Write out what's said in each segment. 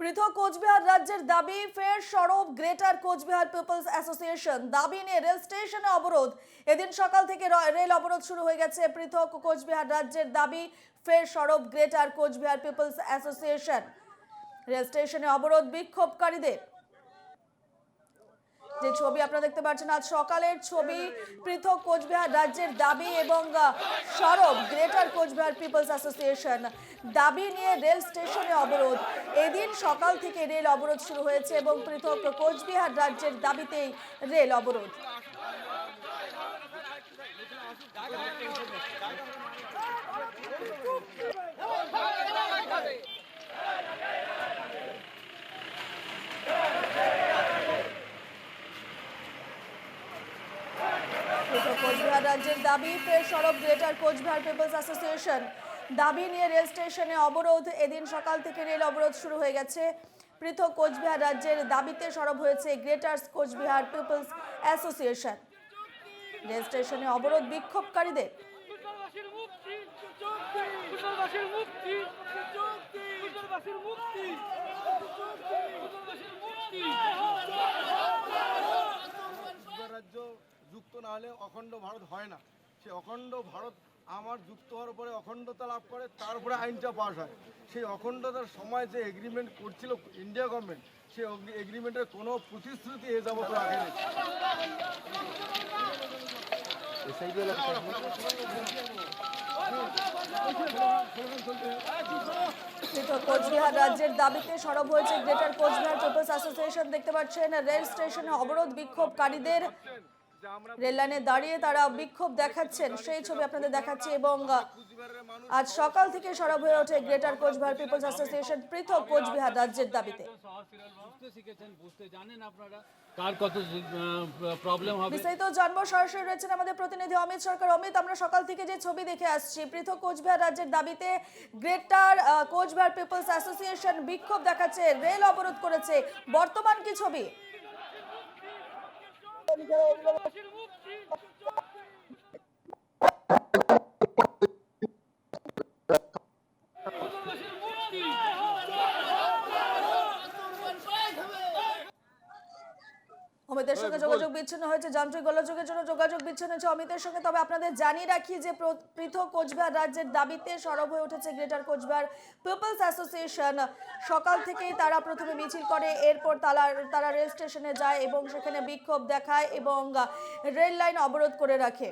পৃথক কোচবিহার রাজ্যের দাবি ফের সরব গ্রেটার কোচবিহার পিপলস অ্যাসোসিয়েশন। দাবি নিয়ে রেল স্টেশনে অবরোধ। এদিন সকাল থেকে রেল অবরোধ শুরু হয়ে গেছে। পৃথক কোচবিহার রাজ্যের দাবি ফের সরব Greater Cooch Behar People's Association. Rail স্টেশনে অবরোধ বিক্ষোভকারীদের। যে ছবি আপনারা দেখতে পাচ্ছেন আজ সকালের ছবি, পৃথক কোচবিহার রাজ্যের দাবি এবং সরব গ্রেটার কোচবিহার পিপলস অ্যাসোসিয়েশন। দাবি নিয়ে রেল স্টেশনে অবরোধ। এদিন সকাল থেকে রেল অবরোধ শুরু হয়েছে এবং পৃথক কোচবিহার রাজ্যের দাবিতেই রেল অবরোধ। কোচবিহার রাজ্যের দাবি ফের সরব গ্রেটার কোচবিহার পিপলস অ্যাসোসিয়েশন। দাবি নিয়ে রেল স্টেশনে অবরোধ। এদিন সকাল থেকে রেল অবরোধ শুরু হয়ে গেছে। পৃথক কোচবিহার রাজ্যের দাবিতে সরব হয়েছে Greater Cooch Behar People's Association. Rail স্টেশনে অবরোধ বিক্ষোভকারীদের। যুক্ত না হলে অখণ্ড ভারত হয় না। সে অখণ্ড ভারত আমার যুক্ত হওয়ার পরে অখণ্ডতা লাভ করে, তারপরে আইনটা পাস হয়। সেই অখণ্ডতার সময় যে এগ্রিমেন্ট করছিল ইন্ডিয়া গভর্নমেন্ট, সেই এগ্রিমেন্টের কোনো প্রতিশ্রুতি এ যাবত রাখেনি। কোচবিহার রাজ্যের দাবিতে সরব হয়েছে গ্রেটার কোচবিহার পিপলস অ্যাসোসিয়েশন। দেখতে পাচ্ছেন রেল স্টেশনে অবরোধ বিক্ষোভকারীদের। রেল লাইনে দাঁড়িয়ে তারা বিক্ষোভ দেখাচ্ছেন, সেই ছবি আপনাদের দেখাচ্ছি। এবং আজ সকাল থেকে সরব হয়ে ওঠে গ্রেটার কোচবিহার পিপলস অ্যাসোসিয়েশন পৃথক কোচবিহার রাজ্যের দাবিতে। বিস্তারিত জানবো, সরাসরি রয়েছেন আমাদের প্রতিনিধি অমিত সরকার। অমিত, আমরা সকাল থেকে যে ছবি দেখে আসছি, পৃথক কোচবিহার রাজ্যের দাবিতে গ্রেটার কোচবিহার পিপলস অ্যাসোসিয়েশন বিক্ষোভ দেখাচ্ছে, রেল অবরোধ করেছে, বর্তমান কি ছবি? অমিতের সঙ্গে যোগাযোগ বিচ্ছিন্ন হয়েছে, যান্ত্রিক গোলযোগের জন্য যোগাযোগ বিচ্ছিন্ন হয়েছে অমিতের সঙ্গে। তবে আপনাদের জানিয়ে রাখি যে পৃথক কোচবিহার রাজ্যের দাবিতে সরব হয়ে উঠেছে গ্রেটার কোচবিহার পিপলস অ্যাসোসিয়েশন। সকাল থেকেই তারা প্রথমে মিছিল করে, এরপর তারা রেল স্টেশনে যায় এবং সেখানে বিক্ষোভ দেখায় এবং রেল লাইন অবরোধ করে রাখে।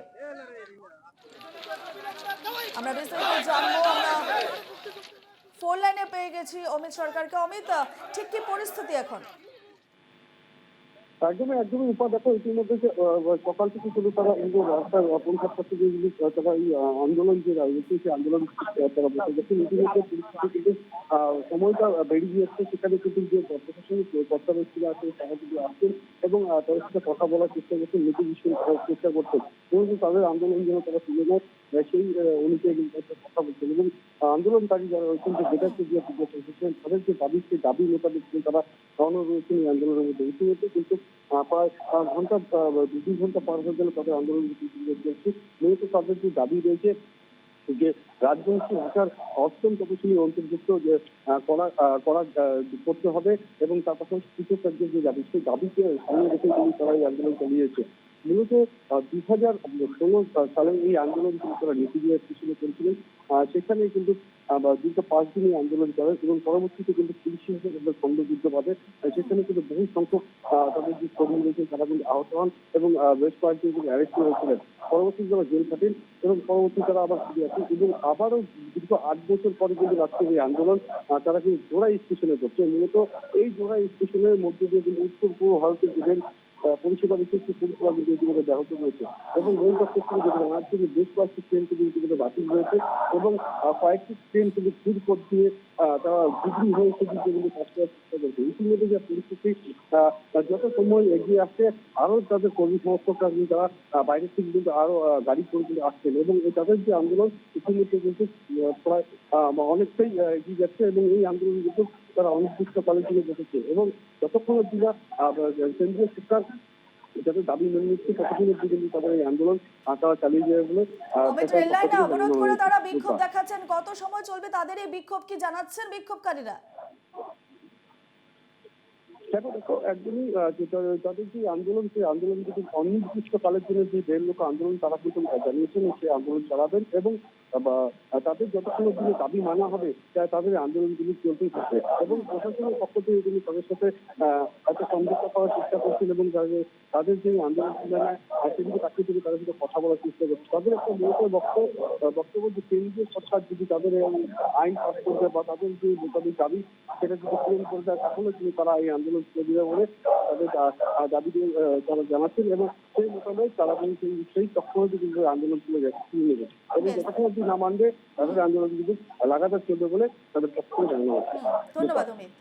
আমরা বিস্তারিত জানবো। আমরা ফোন লাইনে পেয়ে গেছি অমিত সরকারকে। অমিত, ঠিক কি পরিস্থিতি এখন? একদমই দেখো, ইতিমধ্যে যে সকাল থেকে শুধু তারা রাস্তার পরিষ্কার করতে গিয়ে তারা এই আন্দোলন যে রয়েছে সেই আন্দোলন তারা বসে গেছে। ইতিমধ্যে পরিস্থিতি কিন্তু সময়টা বেড়ে গিয়েছে। সেখানে কিন্তু যে প্রশাসনিক কর্তাব্যক্তিরা আছে তারা কিন্তু আসছেন এবং তাদের সাথে কথা বলার চেষ্টা করছেন, নীতি বিষয় চেষ্টা করছেন এবং তাদের আন্দোলন যেন তারা তুলে নেয় সেই অনুযায়ী কিন্তু কথা বলছেন। এবং আন্দোলনকারী যারা রয়েছেন যে গ্রেটার কোচবিহার তাদের যে দাবি, সেই দাবি মোতাবেক তারা রওনা রয়েছেন এই আন্দোলনের মধ্যে। ইতিমধ্যে কিন্তু প্রায় ঘন্টা 2 ঘন্টা পার হয়ে গেলে তাদের আন্দোলন চলছে। মূলত তাদের যে দাবি রয়েছে যে রাজবংশী ভাষার অষ্টম তপশিলি অন্তর্ভুক্ত যে করতে হবে এবং তার পাশাপাশি পৃথক রাজ্যের যে দাবি, সেই দাবিকে সামনে রেখে কিন্তু তারা এই আন্দোলন চালিয়েছে। মূলত 2016 সালে এই আন্দোলন কিন্তু তারা নীতি দিয়ে শুরু করেছিলেন। সেখানে কিন্তু দীর্ঘ 5 দিন এই আন্দোলন চলে এবং পরবর্তীতে কিন্তু পুলিশের খণ্ডযুদ্ধ পাবে। সেখানে কিন্তু বহু সংখ্যক তাদের যে কর্মী রয়েছে তারা কিন্তু আহত হন এবং বেশ কয়েকজন কিন্তু অ্যারেস্ট হয়েছিলেন। পরবর্তীতে তারা জেল খাটেন এবং পরবর্তীতে তারা আবার ফিরে আসেন এবং আবারও দীর্ঘ 8 বছর পরে কিন্তু রাষ্ট্রের এই আন্দোলন তারা কিন্তু জোড়াই স্টেশনে করছে। মূলত এই জোড়াই স্টেশনের মধ্যে দিয়ে কিন্তু উত্তর পূর্ব ভারতের যে পরিষেবা বিশেষ পরিষেবা কিন্তু ইতিমধ্যে ব্যাহত হয়েছে এবং রেল দপ্তর থেকে দেখলাম আজ থেকে বেশ কয়েকটি ট্রেন কিন্তু ইতিমধ্যে বাতিল হয়েছে এবং কয়েকটি ট্রেন কিন্তু ফুড পথ দিয়ে তারা বিক্রি হয়েছে কিন্তু কাজ করার চেষ্টা করছে। ইতিমধ্যে যে পরিস্থিতি যত সময় এগিয়ে আসছে আরো তাদের কর্মী সমর্থকরা কিন্তু তারা বাইরে থেকে কিন্তু আরো গাড়ি করে কিন্তু আসছেন এবং তাদের যে আন্দোলন ইতিমধ্যে কিন্তু প্রায় অনেকটাই এগিয়ে যাচ্ছে এবং এই আন্দোলন কিন্তু তারা অনির্দিষ্টকালের জন্য বসেছে এবং যতক্ষণ দিনা কেন্দ্রীয় সরকার যাদের দাবি মেনে নিচ্ছে ততক্ষণের দিকে কিন্তু তাদের এই আন্দোলন তারা চালিয়ে যাবে বলে অবরোধ করে তারা বিক্ষোভ দেখাচ্ছেন। কত সময় চলবে তাদের এই বিক্ষোভ, কি জানাচ্ছেন বিক্ষোভকারীরা? দেখো দেখো একদমই তাদের যে আন্দোলন, সেই আন্দোলন কিন্তু অনির্দিষ্টকালের জন্য যে 1.5 লক্ষ আন্দোলন তারা কিন্তু জানিয়েছেন সেই আন্দোলন চালাবেন এবং তাদের যতক্ষণ অব্দি দাবি মানা হবে তাদের আন্দোলনগুলি চলতেই থাকবে এবং প্রশাসনের পক্ষ থেকে তিনি তাদের সাথে একটা সমঝোতা করার চেষ্টা করছেন এবং তাদের যে আন্দোলন সেদিকে তাকে তিনি তাদের সাথে কথা বলার চেষ্টা করছেন। তাদের একটা মূলত বক্তব্য যে কেন্দ্রীয় সরকার যদি তাদের আইন পাস করবে বা তাদের যে মোতাবেক দাবি সেটা যদি পূরণ করে দেয় তাহলে তিনি তারা এই আন্দোলন করে দেবে বলে তাদের দাবি তারা জানাচ্ছেন এবং সেই মোতাবেক তারা কিন্তু সেই চক্রবর্তী কিন্তু আন্দোলন শুরু নেবে এবং যতক্ষণ অব্দি না মানবে তাদের আন্দোলন কিন্তু লাগাতার চলবে বলে তাদের পক্ষ থেকে জানানো হচ্ছে। ধন্যবাদ অমিত।